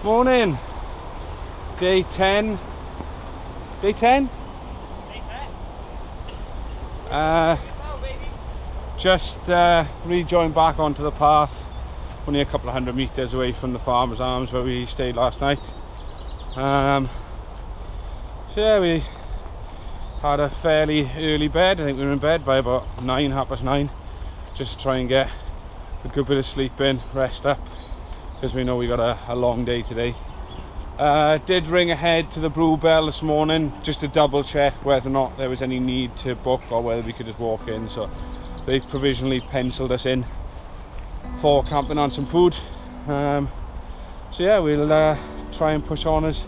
Morning. Day 10. Day 10? Day 10. Just rejoined back onto the path. Only a couple of 100 metres away from the Farmer's Arms where we stayed last night. So yeah, we had a fairly early bed. I think we were in bed by about 9, half past 9. Just to try and get a good bit of sleep in, rest up, because we know we got a long day today. Did ring ahead to the Bluebell this morning just to double check whether or not there was any need to book or whether we could just walk in. So they provisionally penciled us in for camping on some food. So yeah, we'll try and push on as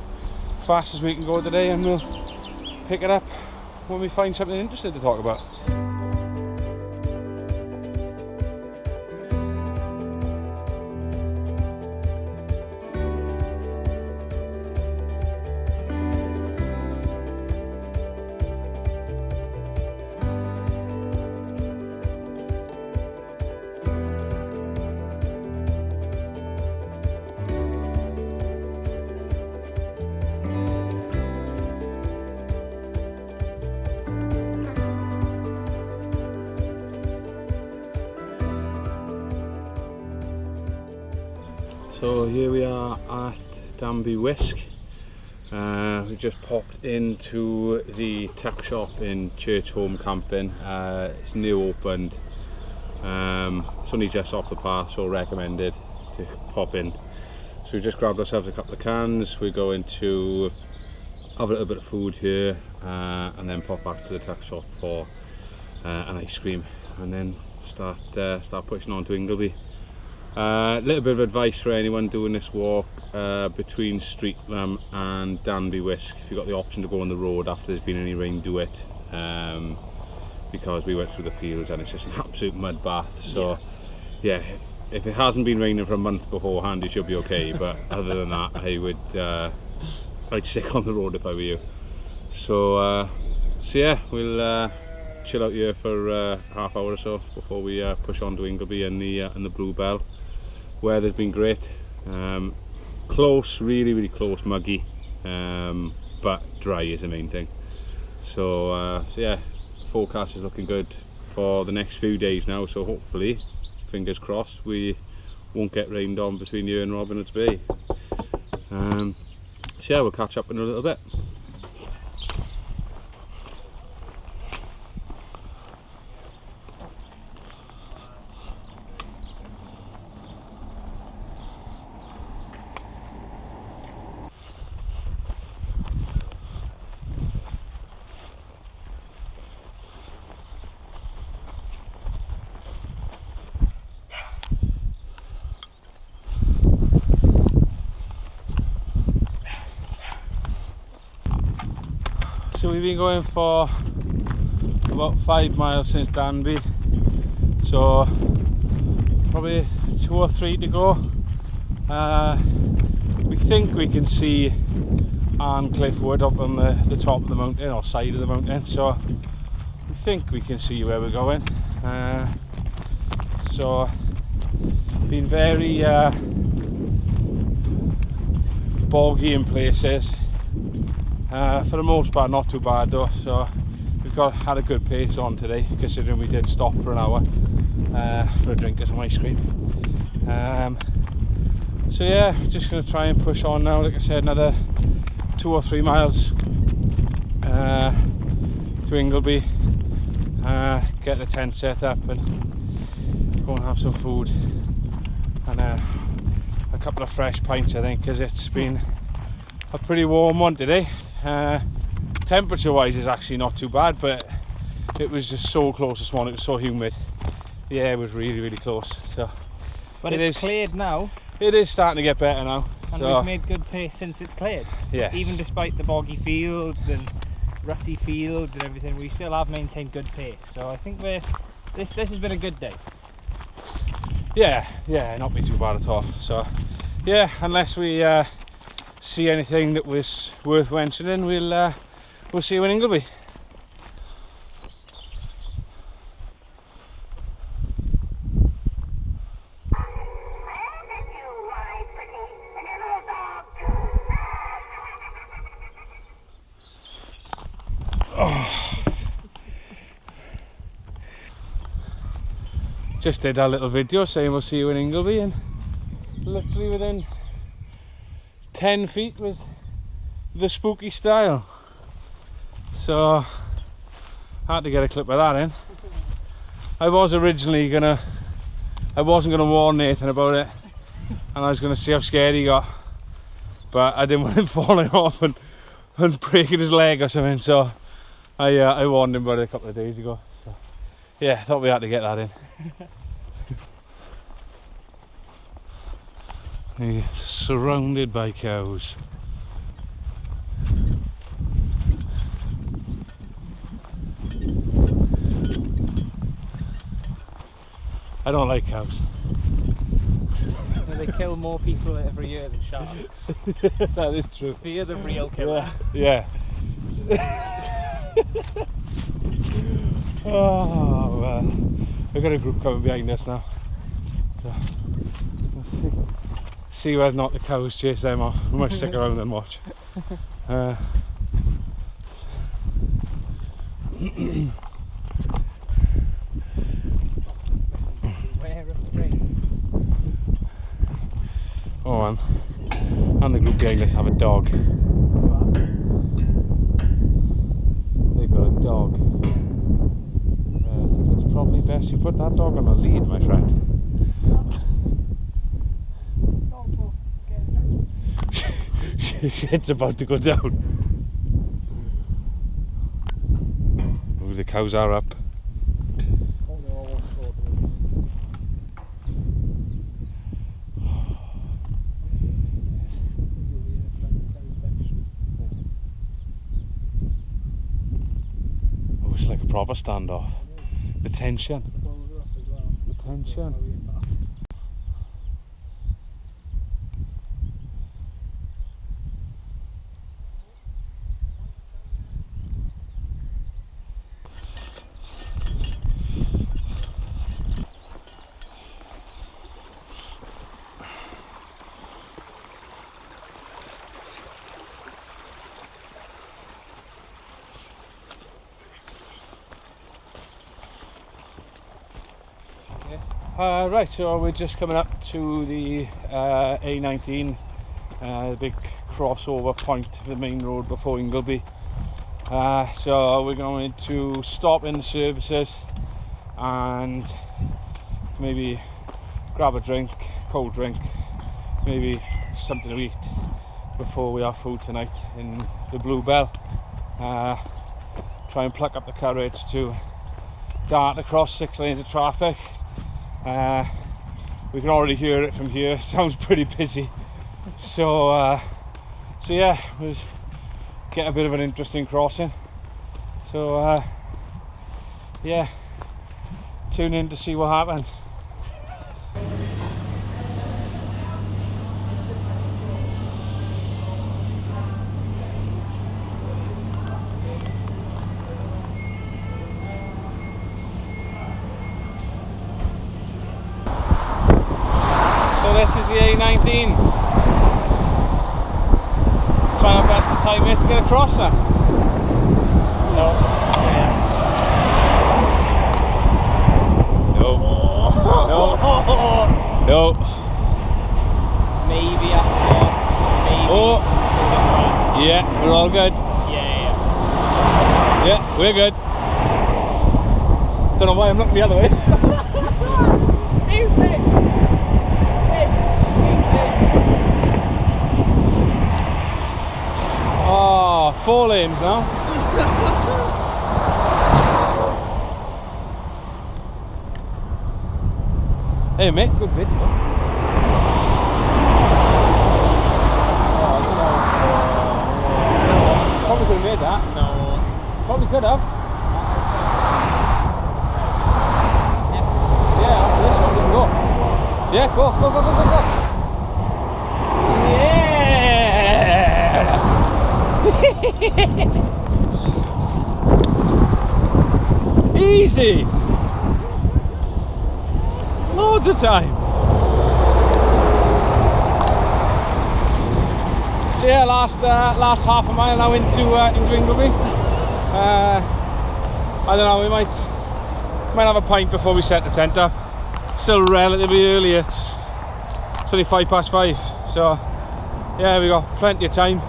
fast as we can go today, and we'll pick it up when we find something interesting to talk about. So here we are at Danby Whisk. We just popped into the tuck shop in Church Home Camping. It's new opened. It's only just off the path, so recommended to pop in. So we just grabbed ourselves a couple of cans. We're going to have a little bit of food here and then pop back to the tuck shop for an ice cream, and then start pushing on to Ingleby. A little bit of advice for anyone doing this walk between Streatham and Danby Whisk. If you've got the option to go on the road after there's been any rain, do it, because we went through the fields and it's just an absolute mud bath. So yeah, if it hasn't been raining for a month beforehand, you should be okay, but other than that, I'd stick on the road if I were you. So yeah, we'll chill out here for half hour or so before we push on to Ingleby and the Bluebell. Weather's been great, close, really close, muggy, but dry is the main thing. So yeah, forecast is looking good for the next few days now, so hopefully, fingers crossed, we won't get rained on between here and Robinhood's Bay. So yeah, we'll catch up in a little bit. So we've been going for about 5 miles since Danby, so probably 2 or 3 to go. We think we can see Arncliffe Wood up on the top of the mountain, or side of the mountain, so we think we can see where we're going. So been very boggy in places. For the most part not too bad though, so we've had a good pace on today, considering we did stop for an hour for a drink and some ice cream. So yeah, just going to try and push on now. Like I said, another 2 or 3 miles to Ingleby, get the tent set up and go and have some food and a couple of fresh pints, I think, because it's been a pretty warm one today. Temperature wise is actually not too bad, but it was just so close this morning. It was so humid. The air was really close. So but it's cleared now. It is starting to get better now, and we've made good pace since it's cleared. Yeah, even despite the boggy fields and rutty fields and everything, we still have maintained good pace. So I think this has been a good day. Yeah, not been too bad at all. So yeah, unless we see anything that was worth mentioning, we'll see you in Ingleby. just did a little video saying we'll see you in Ingleby, and literally within 10 feet was the spooky style. So I had to get a clip of that in. I wasn't gonna warn Nathan about it, and I was gonna see how scared he got, but I didn't want him falling off and breaking his leg or something, so I warned him about it a couple of days ago. So yeah, I thought we had to get that in. He's surrounded by cows. I don't like cows. They kill more people every year than sharks. That is true. Fear the real killer. Yeah. Oh well, we've got a group coming behind us now. So, let's see whether or not the cows chase them off. We might stick around and watch. Oh, and the group behind us have a dog. They've got a dog. I think it's probably best you put that dog on a lead, my friend. Shit's about to go down. Oh, the cows are up. Oh, it's like a proper standoff. The tension. The tension. Right, so we're just coming up to the A19, the big crossover point of the main road before Ingleby. So we're going to stop in the services and maybe grab a drink, cold drink, maybe something to eat before we have food tonight in the Bluebell. Try and pluck up the courage to dart across 6 lanes of traffic. We can already hear it from here. It sounds pretty busy. So yeah, we'll get a bit of an interesting crossing. So yeah, tune in to see what happens. This is the A19. Try our best to time it to get across there. No. No. No. Maybe after. Maybe. Oh. Yeah, we're all good. Yeah. Yeah, we're good. Don't know why I'm looking the other way. Oh, 4 lanes now. Hey mate, good video. Probably could have made that. No. Probably could have. Yeah, after this one, we can go. Yeah, go. Yeah! Easy! Loads of time. So yeah, last half a mile now into Ingleby. I don't know, we might have a pint before we set the tent up. still relatively early. It's only 5:05, so yeah, we got plenty of time,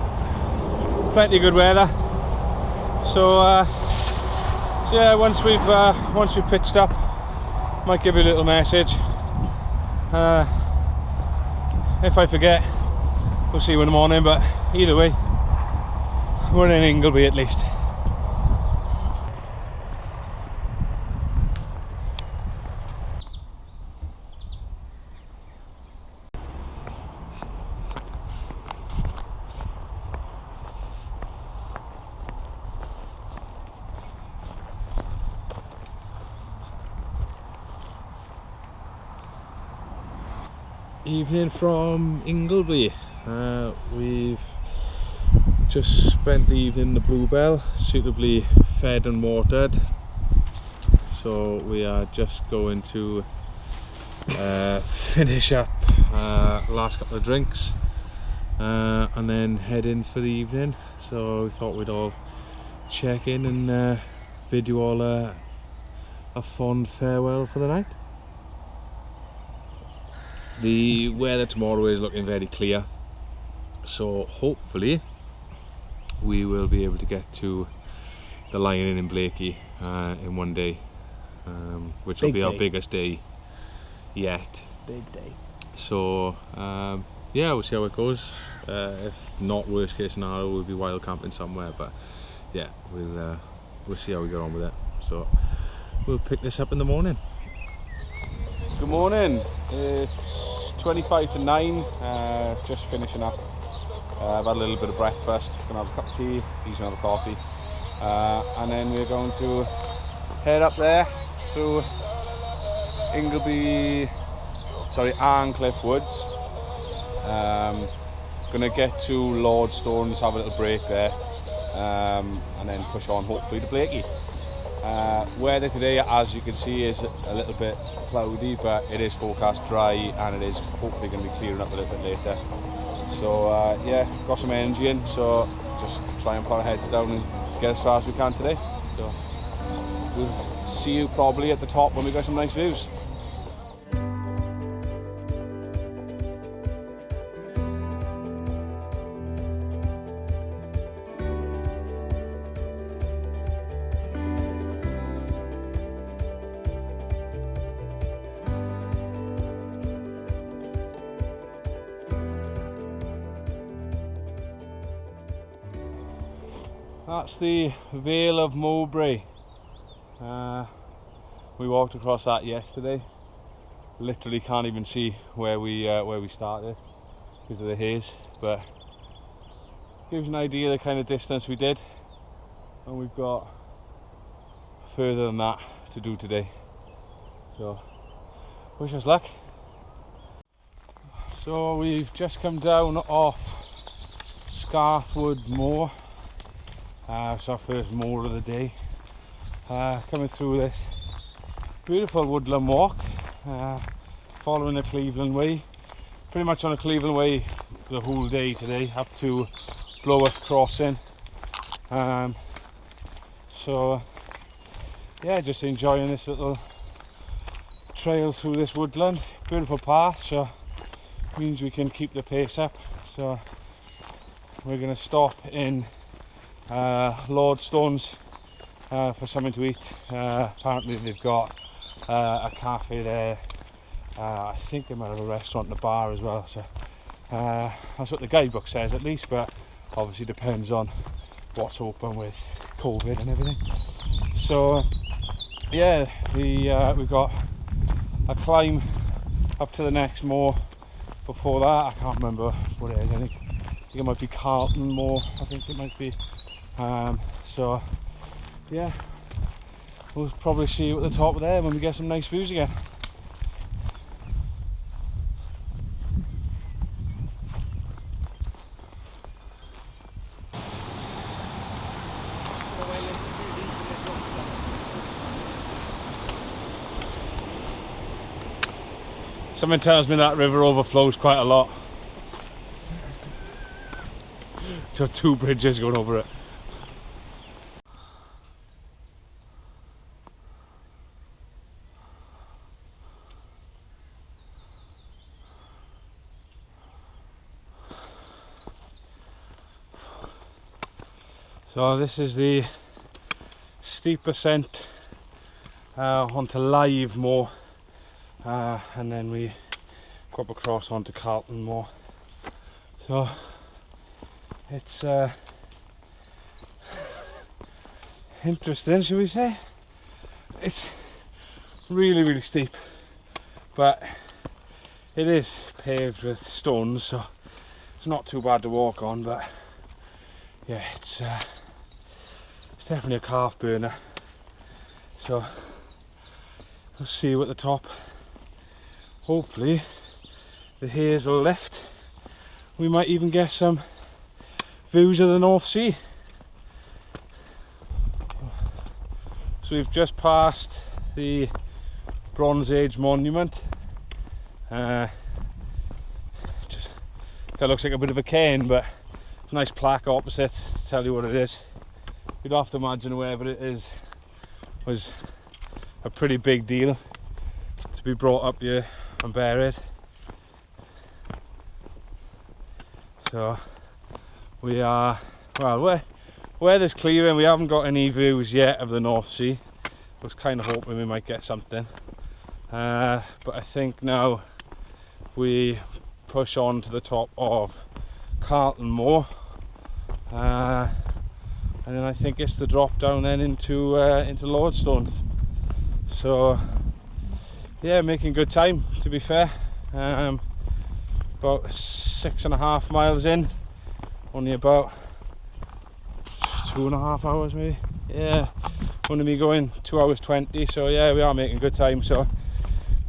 plenty of good weather. So, so yeah, once we've pitched up, might give you a little message. If I forget, we'll see you in the morning. But either way, we're in Ingleby at least. Evening from Ingleby. We've just spent the evening in the Bluebell, suitably fed and watered. So we are just going to finish up last couple of drinks and then head in for the evening. So we thought we'd all check in and bid you all a fond farewell for the night. The weather tomorrow is looking very clear, so hopefully we will be able to get to the Lion Inn in Blakey in one day, which will be our biggest day yet. Big day. So yeah, we'll see how it goes. If not, worst case scenario, we'll be wild camping somewhere, but yeah, we'll see how we get on with it. So we'll pick this up in the morning. Good morning. It's 25 to 9, just finishing up. I've had a little bit of breakfast, gonna have a cup of tea, he's gonna have a coffee, and then we're going to head up there through Arncliffe Woods. Gonna get to Lordstones, have a little break there, and then push on hopefully to Blakey. Weather today, as you can see, is a little bit cloudy, but it is forecast dry and it is hopefully going to be clearing up a little bit later. So yeah, got some energy in, so just try and put our heads down and get as far as we can today. So we'll see you probably at the top when we got some nice views. That's the Vale of Mowbray. We walked across that yesterday. Literally can't even see where we started because of the haze, but gives you an idea of the kind of distance we did, and we've got further than that to do today. So wish us luck. So we've just come down off Scarthwood Moor. It's our first moor of the day. Coming through this beautiful woodland walk, following the Cleveland Way. Pretty much on a Cleveland Way the whole day today, up to Bloworth Crossing. So yeah, just enjoying this little trail through this woodland. Beautiful path, so means we can keep the pace up. So we're going to stop in Lordstones for something to eat. Apparently they've got a cafe there. I think they might have a restaurant and a bar as well, so that's what the guidebook says at least, but obviously depends on what's open with COVID and everything. So yeah, we've got a climb up to the next moor. Before that, I can't remember what it is. I think it might be Carlton Moor, I think it might be. So yeah, we'll probably see you at the top of there when we get some nice views again. Something tells me that river overflows quite a lot. So 2 bridges going over it. So this is the steep ascent onto Live Moor, and then we go up across onto Carlton Moor. So it's interesting, shall we say. It's really steep, but it is paved with stones, so it's not too bad to walk on. But yeah, it's definitely a calf burner. So we'll see you at the top. Hopefully the haze will lift. We might even get some views of the North Sea. So we've just passed the Bronze Age monument. Just that looks like a bit of a cairn, but it's a nice plaque opposite to tell you what it is. You'd have to imagine wherever it is was a pretty big deal to be brought up here and buried. So we are, well, where there's clearing, we haven't got any views yet of the North Sea. I was kind of hoping we might get something, but I think now we push on to the top of Carlton Moor, and then I think it's the drop down then into Lordstones. So yeah, making good time, to be fair. About 6.5 miles in, only about 2.5 hours maybe. Yeah, only me going 2 hours 20, so yeah, we are making good time. So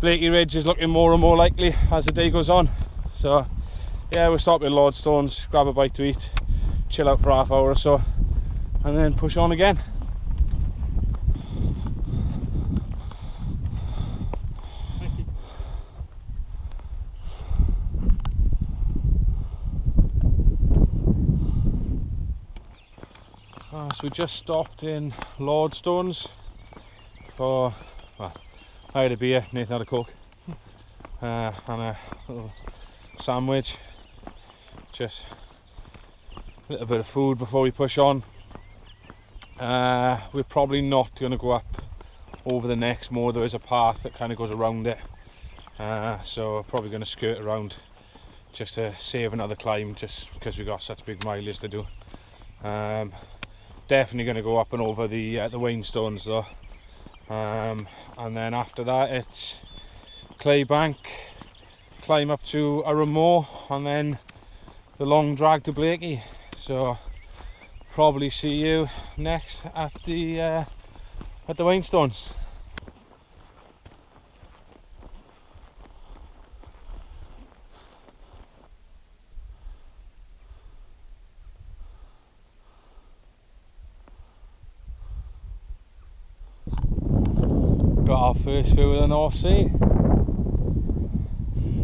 Blakey Ridge is looking more and more likely as the day goes on. So yeah, we'll stop at Lordstones, grab a bite to eat, chill out for half hour or so, and then push on again. So we just stopped in Lordstones for, well, I had a beer, Nathan had a Coke, and a little sandwich, just a little bit of food before we push on. We're probably not going to go up over the next moor. There is a path that kind of goes around it, so we're probably going to skirt around just to save another climb, just because we've got such big mileage to do. Definitely going to go up and over the Wainstones though, and then after that it's Claybank, climb up to Moor, and then the long drag to Blakey. So probably see you next at the Wainstones. Got our first view of the North Sea.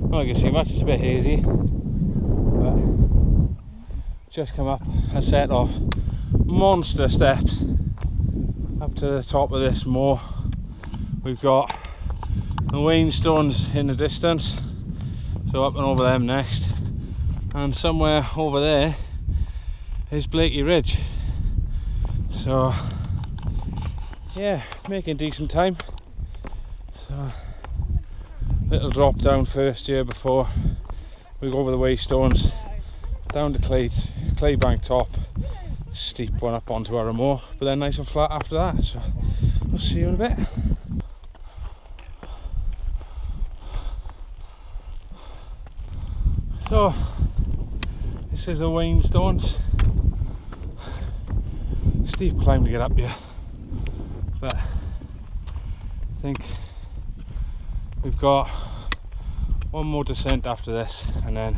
Not you can see much, it's a bit hazy, but just come up a set of monster steps up to the top of this moor. We've got the Wainstones in the distance, so up and over them next, and somewhere over there is Blakey Ridge. So yeah, making decent time. So little drop down first here before we go over the Waystones down to Claybank top, steep one up onto Moor, but then nice and flat after that. So we'll see you in a bit. So this is the Wainstones. Steep climb to get up here, but I think we've got one more descent after this, and then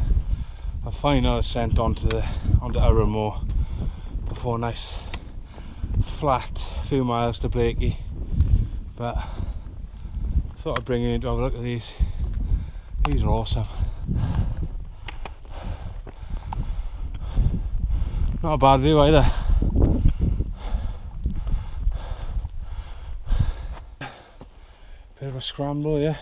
a final ascent onto Moor before a nice flat few miles to Blakey. But I thought I'd bring you in to have a look at these. These are awesome. Not a bad view either. Bit of a scramble, yeah.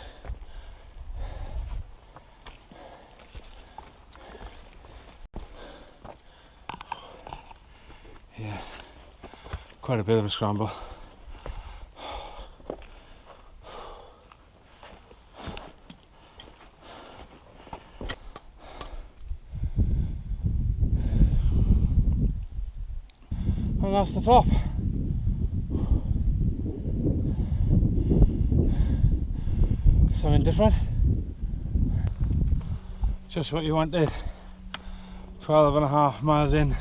Yeah. quite a bit of a scramble. And that's the top. Something different. Just what you wanted. 12.5 miles in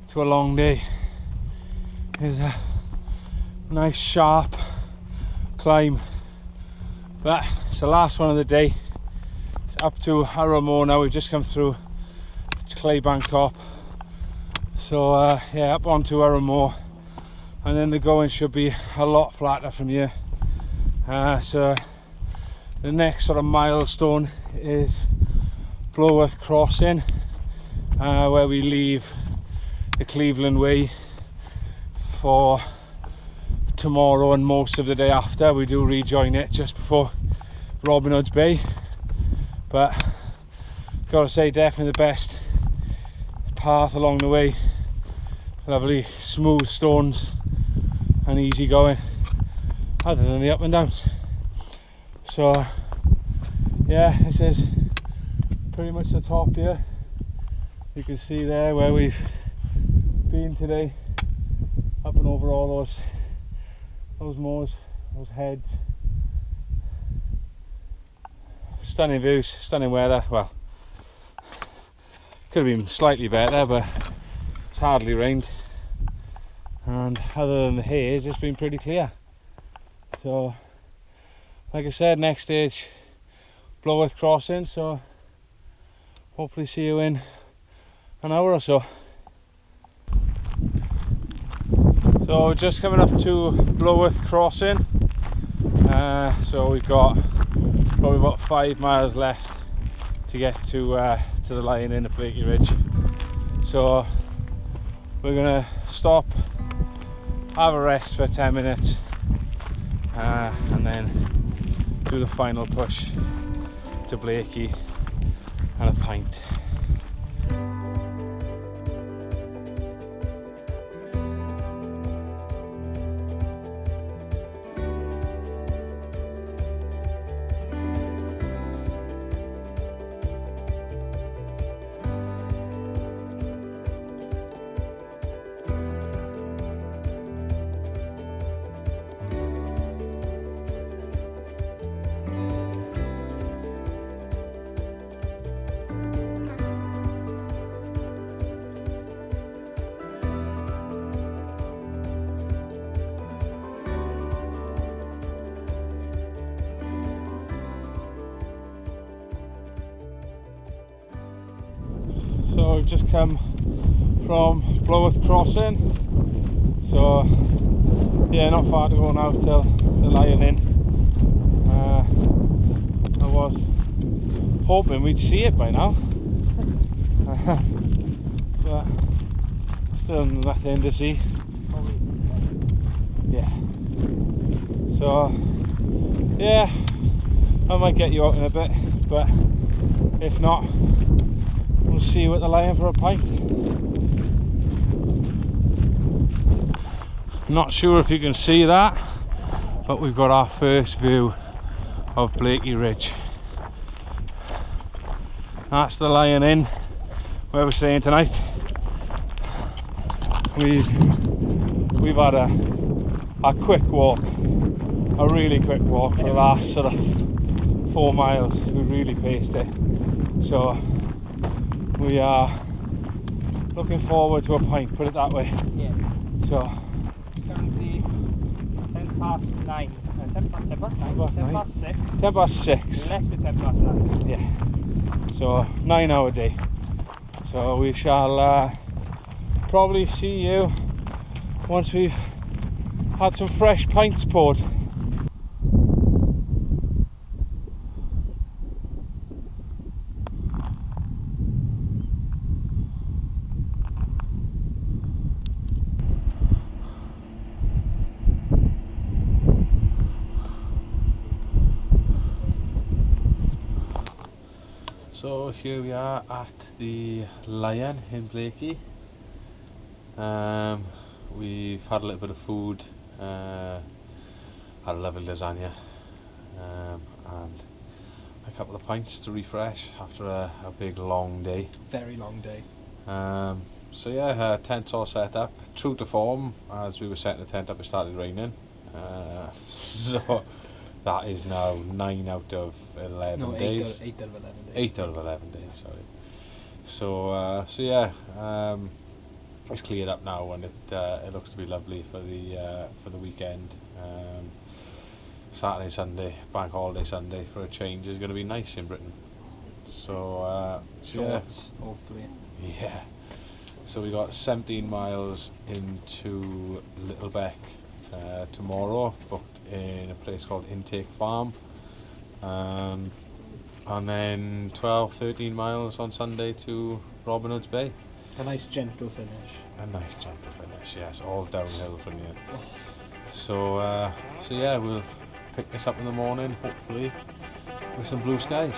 to a long day. Is a nice sharp climb, but it's the last one of the day. It's up to Arrow now. We've just come through Claybank top, so yeah, up onto Arrow, and then the going should be a lot flatter from here. So the next sort of milestone is Bloworth Crossing, where we leave the Cleveland Way for tomorrow, and most of the day after. We do rejoin it just before Robin Hood's Bay, but gotta say, definitely the best path along the way. Lovely smooth stones and easy going, other than the up and downs. So yeah, this is pretty much the top here. You can see there where we've been today, up and over all those moors, those heads. Stunning views, stunning weather. Well, could have been slightly better, but it's hardly rained, and other than the haze, it's been pretty clear. So like I said, next stage Bloworth Crossing, so hopefully see you in an hour or so. So just coming up to Bloworth Crossing, so we've got probably about 5 miles left to get to the Lion Inn at Blakey Ridge. So we're gonna stop, have a rest for 10 minutes, and then do the final push to Blakey and a pint. So we've just come from Bloworth Crossing, so yeah, not far to go now till the Lion Inn. I was hoping we'd see it by now, but still nothing to see. Yeah, so yeah, I might get you out in a bit, but if not, we'll see you at the Lion for a pint. Not sure if you can see that, but we've got our first view of Blakey Ridge. That's the Lion Inn where we're staying tonight. We've had a quick walk, a really quick walk for the last sort of 4 miles. We really paced it, so we are looking forward to a pint, put it that way. Yeah. So Currently 10 past 9. 10 past 6. 10 past 6. We left at 10 past 9. Yeah. So 9-hour day. So we shall probably see you once we've had some fresh pints poured. So here we are at the Lion in Blakey. we've had a little bit of food, had a lovely lasagna, and a couple of pints to refresh after a big long day. Very long day. So yeah, tent's all set up. True to form, as we were setting the tent up, it started raining. So that is now 9 out of 11 days. 8 out of 11 days. 8 out of 11 days, sorry. So yeah, it's cleared up now, and it looks to be lovely for the weekend. Saturday, Sunday, bank holiday Sunday for a change is going to be nice in Britain. So Shorts, hopefully. yeah. So we got 17 miles into Littlebeck tomorrow, booked in a place called Intake Farm, and then 13 miles on Sunday to Robin Hood's Bay. A nice gentle finish. A nice gentle finish, yes, all downhill from here. So yeah, we'll pick this up in the morning, hopefully, with some blue skies.